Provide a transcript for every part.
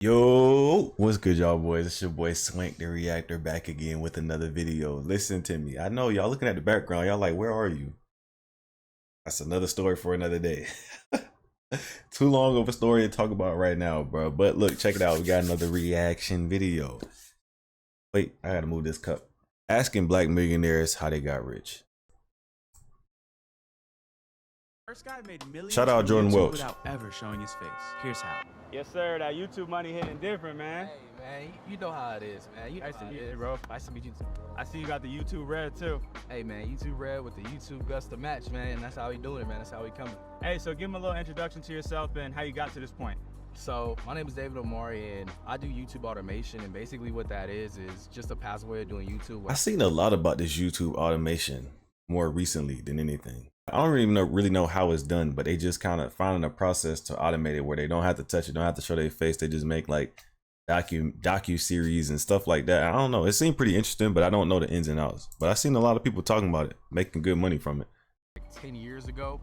Yo, what's good, y'all boys? It's your boy Swank the Reactor back again with another video. Listen to me. I know y'all looking at the background. Y'all like, where are you? That's another story for another day. Too long of a story to talk about right now, bro. But look, check it out. We got another reaction video. Wait, I gotta move this cup. Asking black millionaires how they got rich. First guy made millions. Shout out Jordan Welsh. Without ever showing his face. Here's how. Yes, sir. That YouTube money hitting different, man. Hey, man, you know how it is, man. Nice to meet you, bro. Nice to meet you. I see you got the YouTube red, too. Hey, man, YouTube red with the YouTube Gusta match, man. And that's how we doing it, man. That's how we coming. Hey, so give him a little introduction to yourself and how you got to this point. So, my name is David Omari, and I do YouTube automation. And basically what that is just a passive way of doing YouTube. I've seen a lot about this YouTube automation more recently than anything. I don't really know how it's done, but they just kind of finding a process to automate it where they don't have to touch it, don't have to show their face. They just make like docu series and stuff like that. I don't know. It seemed pretty interesting, but I don't know the ins and outs. But I've seen a lot of people talking about it, making good money from it. Like 10 years ago,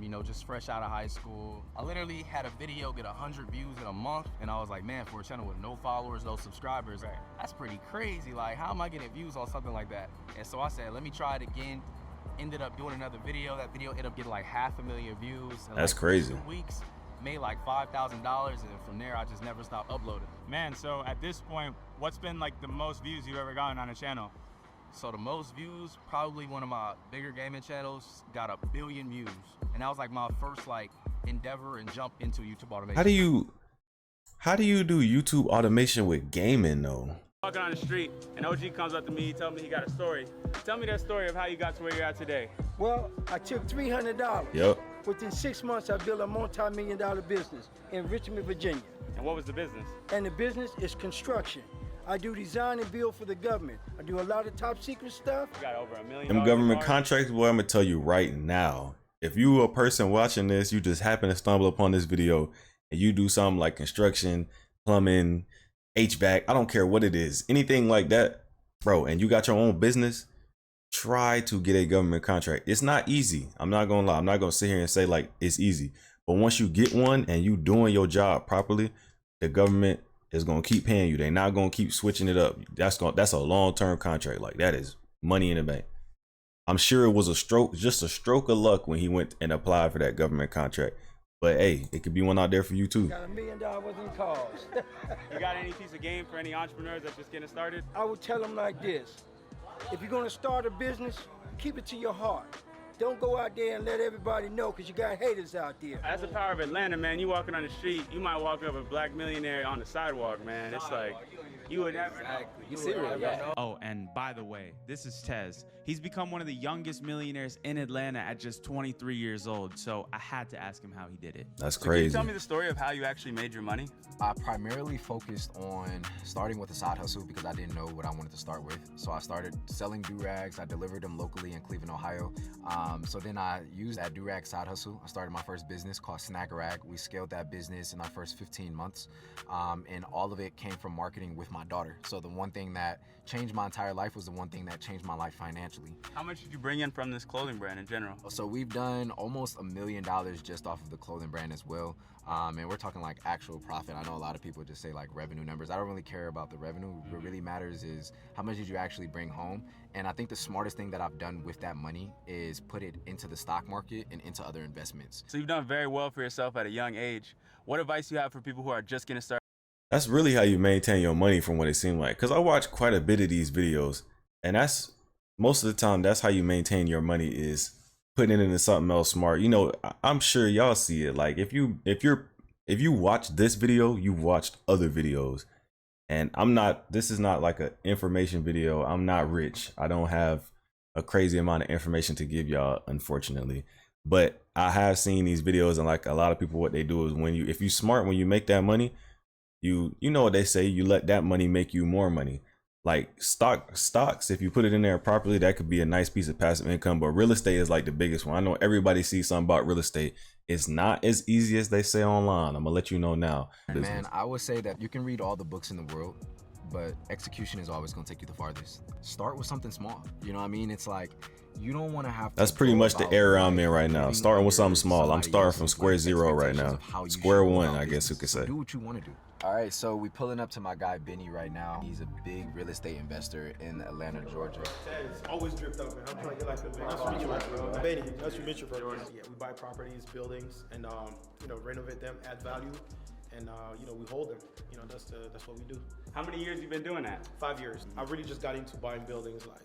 you know, just fresh out of high school, I literally had a video get 100 views in a month, and I was like, man, for a channel with no followers, no subscribers, that's pretty crazy. Like, how am I getting views on something like that? And so I said, let me try it again. Ended up doing another video. That video ended up getting like 500,000 views. That's like crazy. 2 weeks, made like $5,000, and from there I just never stopped uploading. Man, so at this point, what's been like the most views you've ever gotten on a channel? So the most views, probably one of my bigger gaming channels, got 1 billion views, and that was like my first like endeavor and jump into YouTube automation. How do you do YouTube automation with gaming though? Walking on the street, and OG comes up to me, he told me he got a story. Tell me that story of how you got to where you're at today. Well, I took $300. Yep. Within 6 months, I built a multi-million-dollar business in Richmond, Virginia. And what was the business? And the business is construction. I do design and build for the government. I do a lot of top secret stuff. You got over $1 million. Them government contracts, boy, I'm gonna tell you right now. If you a person watching this, you just happen to stumble upon this video and you do something like construction, plumbing, HVAC, I don't care what it is, anything like that, bro, and you got your own business, try to get a government contract. It's not easy. I'm not gonna lie. I'm not gonna sit here and say like it's easy, but once you get one and you doing your job properly, the government is gonna keep paying you. They're not gonna keep switching it up. That's a long-term contract. Like, that is money in the bank. I'm sure it was just a stroke of luck when he went and applied for that government contract. But hey, it could be one out there for you too. Got $1 million worth in cars. You got any piece of game for any entrepreneurs that's just getting started? I would tell them like this. If you're gonna start a business, keep it to your heart. Don't go out there and let everybody know, because you got haters out there. That's the power of Atlanta, man. You walking on the street, you might walk up a black millionaire on the sidewalk, man. It's like, you would never know. You serious? Yeah. Oh, and by the way, this is Tez. He's become one of the youngest millionaires in Atlanta at just 23 years old. So I had to ask him how he did it. That's So can you crazy. tell me the story of how you actually made your money? I primarily focused on starting with a side hustle because I didn't know what I wanted to start with. So I started selling do-rags. I delivered them locally in Cleveland, Ohio. So then I used that do-rag side hustle. I started my first business called Snag-a-Rag. We scaled that business in our first 15 months. And all of it came from marketing with my daughter. So the one thing that changed my entire life was the one thing that changed my life financially. How much did you bring in from this clothing brand in general? So we've done almost $1 million just off of the clothing brand as well. And we're talking like actual profit. I know a lot of people just say like revenue numbers. I don't really care about the revenue. What really matters is how much did you actually bring home. And I think the smartest thing that I've done with that money is put it into the stock market and into other investments. So you've done very well for yourself at a young age. What advice do you have for people who are just getting started? That's really how you maintain your money from what it seemed like. Because I watch quite a bit of these videos, and that's most of the time that's how you maintain your money, is putting it into something else smart. You know, I'm sure y'all see it. Like, if you watch this video, you've watched other videos. And this is not like an information video. I'm not rich. I don't have a crazy amount of information to give y'all, unfortunately. But I have seen these videos, and like a lot of people, what they do is if you smart, when you make that money, you know what they say, you let that money make you more money. Like stocks, if you put it in there properly, that could be a nice piece of passive income. But real estate is like the biggest one. I know everybody sees something about real estate. It's not as easy as they say online. I'm gonna let you know now. Man, I would say that you can read all the books in the world, but execution is always gonna take you the farthest. Start with something small. You know what I mean? It's like, you don't want to have to. That's pretty much the era I'm in right now. Starting with something small. I'm starting from square zero right now. Square one, I guess you could say. Do what you want to do. All right, so we pulling up to my guy Benny right now. He's a big real estate investor in Atlanta, Georgia. Tez, always dripped up, man. I'm trying to get like a nice to meet you, bro. Benny, nice to meet you, bro. Yeah, we buy properties, buildings, and renovate them, add value, and we hold them. That's what we do. How many years you been doing that? 5 years. I really just got into buying buildings like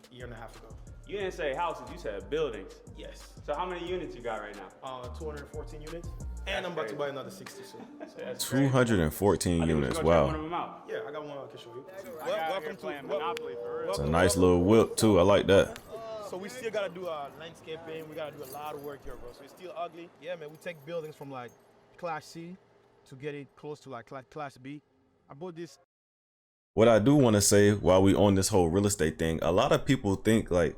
a year and a half ago. You didn't say houses, you said buildings. Yes. So how many units you got right now? 214 units, and I'm about to buy another 60 soon. That's crazy. 214 I think we should units. go check wow. one of them out. Yeah, I got one I can show you. Welcome to Monopoly for real. It's a nice little whip too. I like that. So we still gotta do landscaping. We gotta do a lot of work here, bro. So it's still ugly. Yeah, man. We take buildings from like Class C to get it close to like Class B. I bought this. What I do want to say while we on this whole real estate thing, a lot of people think like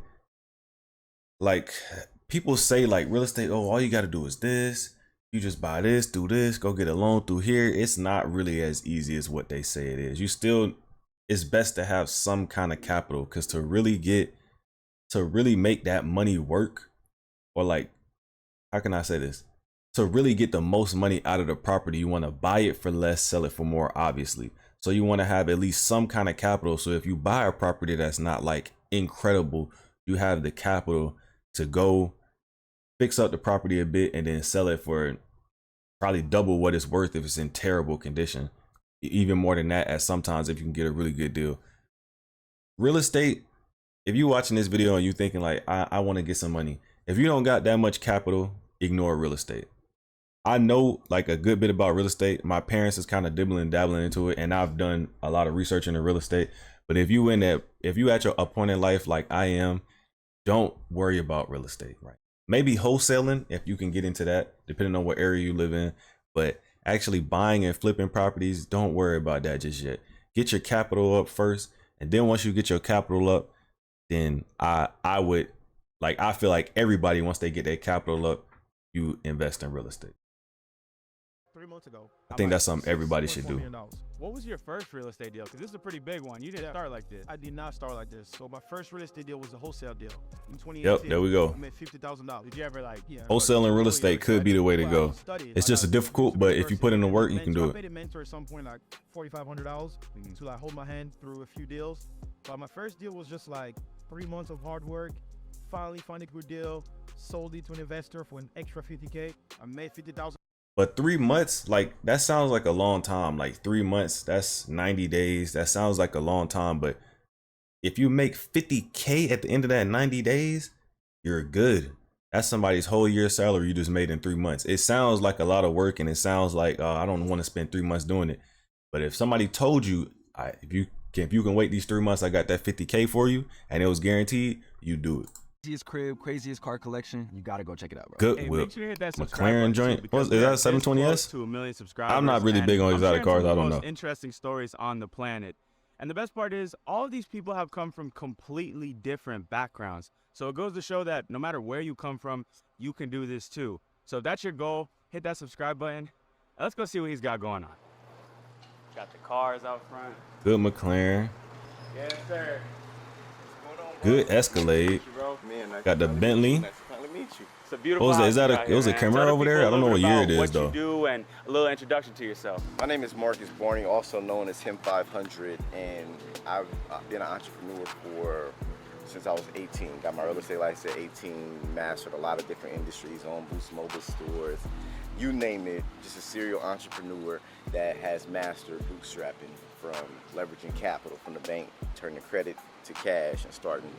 people say like real estate, oh, all you got to do is this. You just buy this, do this, go get a loan through here. It's not really as easy as what they say it is. It's best to have some kind of capital, because to really make that money work, or like, how can I say this? To really get the most money out of the property, you want to buy it for less, sell it for more, obviously. So you want to have at least some kind of capital. So if you buy a property that's not like incredible, you have the capital to go fix up the property a bit and then sell it for probably double what it's worth if it's in terrible condition. Even more than that, as sometimes if you can get a really good deal. Real estate, if you're watching this video and you thinking like, I want to get some money, if you don't got that much capital, ignore real estate. I know like a good bit about real estate. My parents is kind of dabbling into it, and I've done a lot of research into real estate. But if you at your point in life like I am, don't worry about real estate, right? Maybe wholesaling if you can get into that, depending on what area you live in. But actually buying and flipping properties, don't worry about that just yet. Get your capital up first, and then once you get your capital up, then I feel like everybody, once they get their capital up, you invest in real estate. 3 months ago. I think that's something everybody should do. What was your first real estate deal? Because this is a pretty big one. You didn't start like this. I did not start like this. So my first real estate deal was a wholesale deal in 2018. Yep, there we go. I made $50,000. Did you ever like, Wholesaling real estate could be the way to go. It's just a difficult, but if you put in the work, you can do I paid it. a mentor at some point like $4,500 to like hold my hand through a few deals. But my first deal was just like 3 months of hard work. Finally found a good deal. Sold it to an investor for an extra $50K. I made $50,000. But 3 months, like that sounds like a long time. Like 3 months, that's 90 days. That sounds like a long time. But if you make $50K at the end of that 90 days, you're good. That's somebody's whole year's salary you just made in 3 months. It sounds like a lot of work, and it sounds like I don't want to spend 3 months doing it. But if somebody told you, if you can wait these 3 months, I got that $50K for you, and it was guaranteed, you do it. Craziest crib, craziest car collection. You gotta go check it out, bro. Good Hey, whip. make sure you hit that subscribe McLaren button, joint. too, because Is we that are this 720S? close to 1 million subscribers. I'm not really and big on I'm exotic sharing cars. some of I the don't most know. interesting stories on the planet. And the best part is, all of these people have come from completely different backgrounds. So it goes to show that no matter where you come from, you can do this too. So if that's your goal, hit that subscribe button. Let's go see what he's got going on. Got the cars out front. Good McLaren. Yes, sir. Good Escalade. Got the Bentley. It's a beautiful What was that? house Is that you a- got it was here, a man. camera Tell the over there? people I don't a know little what year bit it about is, though. What you do and a little introduction to yourself. My name is Marcus Borney, also known as Him 500, and I've been an entrepreneur since I was 18. Got my real estate license at 18, mastered a lot of different industries, owned Boost Mobile stores, you name it, just a serial entrepreneur that has mastered bootstrapping from leveraging capital from the bank, turning credit to cash, and starting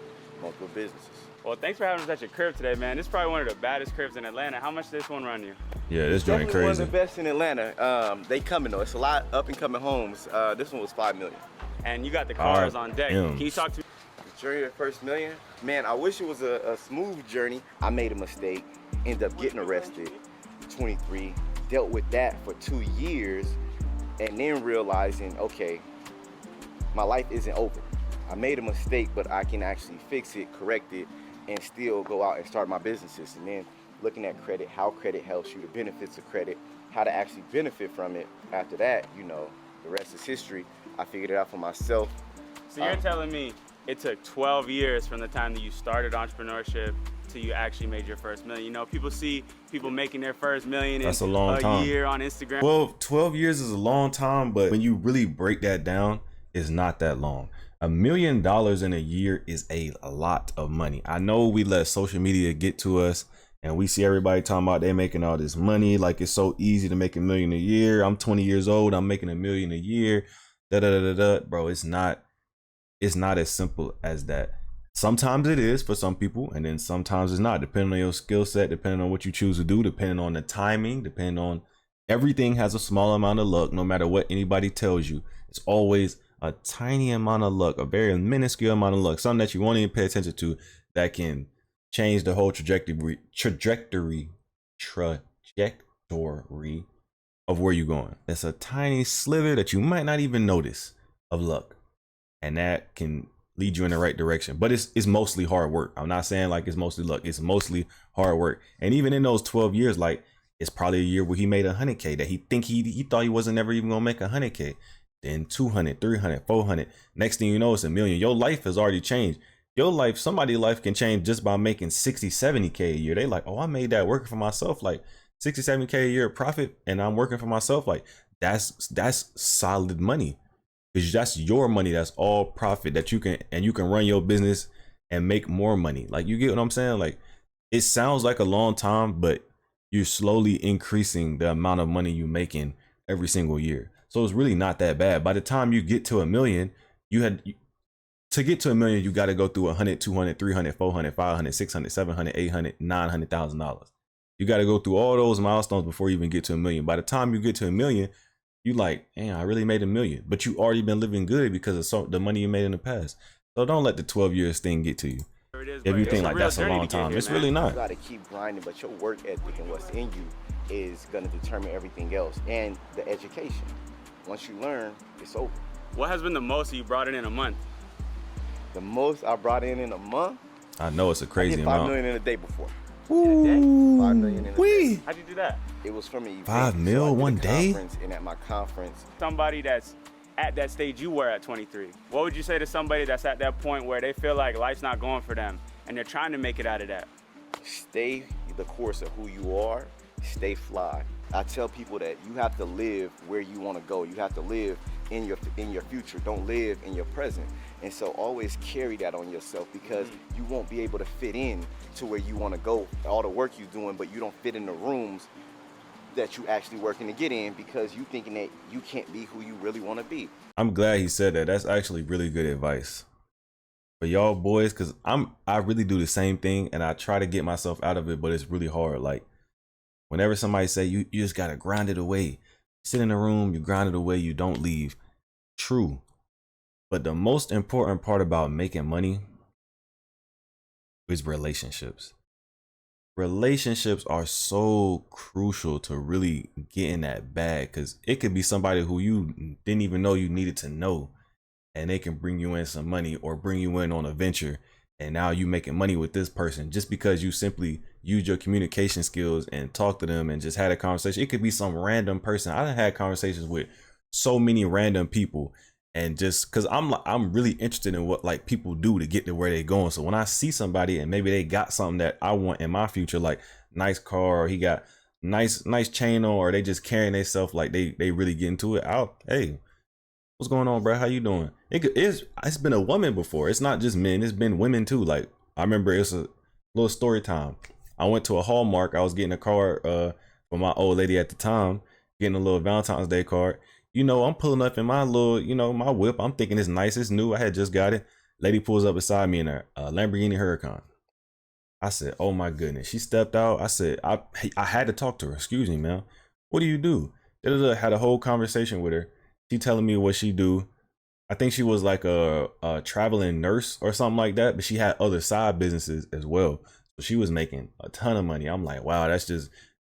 multiple businesses. Well, thanks for having us at your crib today, man. This is probably one of the baddest cribs in Atlanta. How much did this one run you? Yeah, this joint Definitely one of crazy. the best in Atlanta. They coming though. It's a lot up and coming homes. This one was $5 million. And you got the cars on deck. Damn. Can you talk to me? The journey to the first million, man, I wish it was a smooth journey. I made a mistake, ended up getting arrested, 23, dealt with that for 2 years, and then realizing, okay, my life isn't over. I made a mistake, but I can actually fix it, correct it, and still go out and start my businesses. And then looking at credit, how credit helps you, the benefits of credit, how to actually benefit from it. After that, the rest is history. I figured it out for myself. So you're telling me it took 12 years from the time that you started entrepreneurship till you actually made your first million? You know, people see people making their first million That's in a long time. year on Instagram. Well, 12 years is a long time, but when you really break that down, it's not that long. $1 million in a year is a lot of money. I know we let social media get to us and we see everybody talking about they making all this money. Like it's so easy to make $1 million a year. I'm 20 years old. I'm making $1 million a year. Da da da da. Bro, it's not as simple as that. Sometimes it is for some people, and then sometimes it's not, depending on your skill set, depending on what you choose to do, depending on the timing, depending on everything. Has a small amount of luck. No matter what anybody tells you, it's always a tiny amount of luck, a very minuscule amount of luck, something that you won't even pay attention to, that can change the whole trajectory of where you're going. It's a tiny sliver that you might not even notice of luck, and that can lead you in the right direction. But it's mostly hard work. I'm not saying like it's mostly luck. It's mostly hard work. And even in those 12 years, like it's probably a year where he made 100K that he thought he wasn't never even gonna make 100K. Then 200, 300, 400. Next thing you know, it's $1 million. Your life has already changed. Your life, somebody's life can change just by making 60, 70K a year. They like, oh, I made that working for myself. Like 60, 70K a year profit, and I'm working for myself. Like that's solid money. Because that's your money. That's all profit that you can run your business and make more money. Like, you get what I'm saying? Like, it sounds like a long time, but you're slowly increasing the amount of money you're making every single year. So it's really not that bad. By the time you get to $1 million, to get to $1 million, you got to go through 100, 200, 300, 400, 500, 600, 700, 800, $900,000. You got to go through all those milestones before you even get to $1 million. By the time you get to $1 million, you like, damn, I really made $1 million, but you already been living good because of the money you made in the past. So don't let the 12 years thing get to you. If you think like that's a long time, it's really not. You got to keep grinding, but your work ethic and what's in you is going to determine everything else, and the education. Once you learn, it's over. What has been the most you brought in a month? The most I brought in a month? I know it's a crazy I did amount. $5 million in a day before. Ooh, $5 million in a day. How'd you do that? It was from an event. 5 mil I did one a day? conference, and at my conference, Somebody that's at that stage you were at 23. What would you say to somebody that's at that point where they feel like life's not going for them and they're trying to make it out of that? stay the course of who you are, stay fly. I tell people that you have to live where you want to go. You have to live in your future. Don't live in your present. And so always carry that on yourself, because you won't be able to fit in to where you want to go. All the work you're doing, but you don't fit in the rooms that you actually working to get in, because you thinking that you can't be who you really want to be. I'm glad he said that. That's actually really good advice for y'all boys, because I really do the same thing, and I try to get myself out of it, but it's really hard. Like, whenever somebody say you just gotta grind it away, sit in the room, you grind it away, you don't leave. True. But the most important part about making money is relationships. Relationships are so crucial to really getting that bag, because it could be somebody who you didn't even know you needed to know, and they can bring you in some money or bring you in on a venture, and now you making money with this person just because you simply use your communication skills and talk to them and just had a conversation. It could be some random person. I done had conversations with so many random people, and just because I'm really interested in what like people do to get to where they're going. So when I see somebody and maybe they got something that I want in my future, like nice car, or he got nice chain on, or they just carrying themselves like they really get into it, hey, what's going on, bro? How you doing? It's been a woman before. It's not just men. It's been women too. Like, I remember it's a little story time. I went to a Hallmark. I was getting a card for my old lady at the time, getting a little Valentine's Day card. You know, I'm pulling up in my little, my whip. I'm thinking it's nice, it's new. I had just got it. Lady pulls up beside me in a Lamborghini Huracan. I said, oh my goodness. She stepped out. I said, I had to talk to her. Excuse me, man. What do you do? Had a whole conversation with her. She telling me what she do. I think she was like a traveling nurse or something like that, but she had other side businesses as well. So she was making a ton of money. I'm like, wow, that's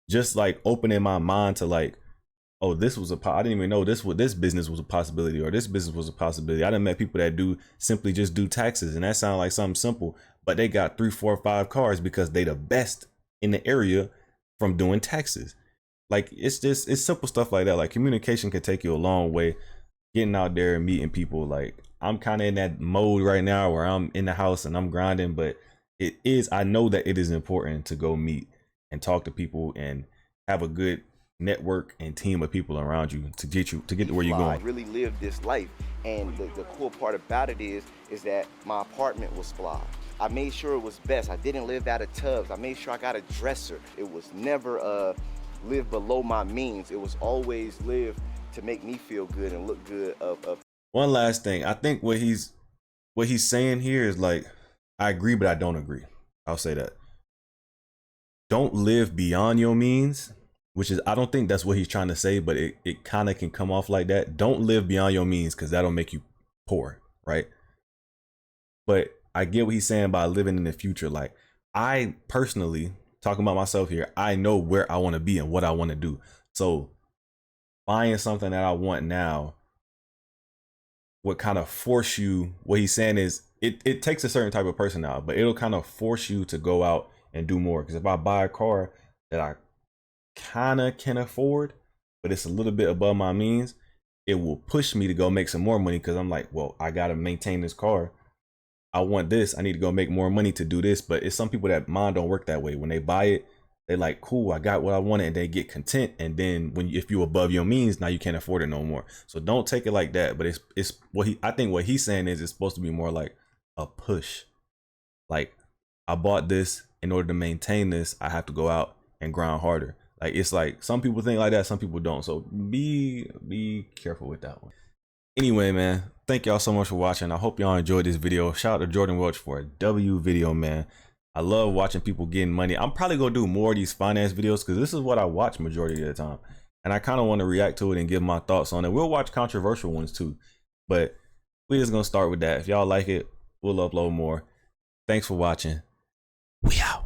just like opening my mind to like, oh, this was I didn't even know this business was a possibility, or this business was a possibility. I done met people that simply just do taxes, and that sounds like something simple, but they got 3, 4, 5 cars because they the best in the area from doing taxes. Like, it's simple stuff like that. Like, communication can take you a long way. Getting out there and meeting people. Like, I'm kind of in that mode right now where I'm in the house and I'm grinding, but I know that it is important to go meet and talk to people and have a good network and team of people around you to get to where you're going. Really live this life. And the cool part about it is that my apartment was fly. I made sure it was best. I didn't live out of tubs. I made sure I got a dresser. It was never live below my means. It was always live to make me feel good and look good. One last thing, I think what he's saying here is like, I agree, but I don't agree. I'll say that. Don't live beyond your means, which is, I don't think that's what he's trying to say, but it kind of can come off like that. Don't live beyond your means because that'll make you poor, right? But I get what he's saying by living in the future. Like, I personally, talking about myself here, I know where I want to be and what I want to do. So buying something that I want now would kind of force you, what he's saying is, it takes a certain type of person out, but it'll kind of force you to go out and do more. Because if I buy a car that I kind of can afford, but it's a little bit above my means, it will push me to go make some more money because I'm like, well, I got to maintain this car. I want this. I need to go make more money to do this. But it's some people that mind don't work that way. When they buy it, they're like, cool, I got what I wanted, and they get content. And then if you're above your means, now you can't afford it no more. So don't take it like that. But it's I think what he's saying is it's supposed to be more like a push. Like, I bought this, in order to maintain this, I have to go out and grind harder. Like, it's like some people think like that, some people don't. So be careful with that one. Anyway, man, thank y'all so much for watching. I hope y'all enjoyed this video. Shout out to Jordan Welch for a W video, man. I love watching people getting money. I'm probably gonna do more of these finance videos because this is what I watch majority of the time, and I kind of want to react to it and give my thoughts on it. We'll watch controversial ones too, but we're just gonna start with that. If y'all like it, we'll upload more. Thanks for watching. We out.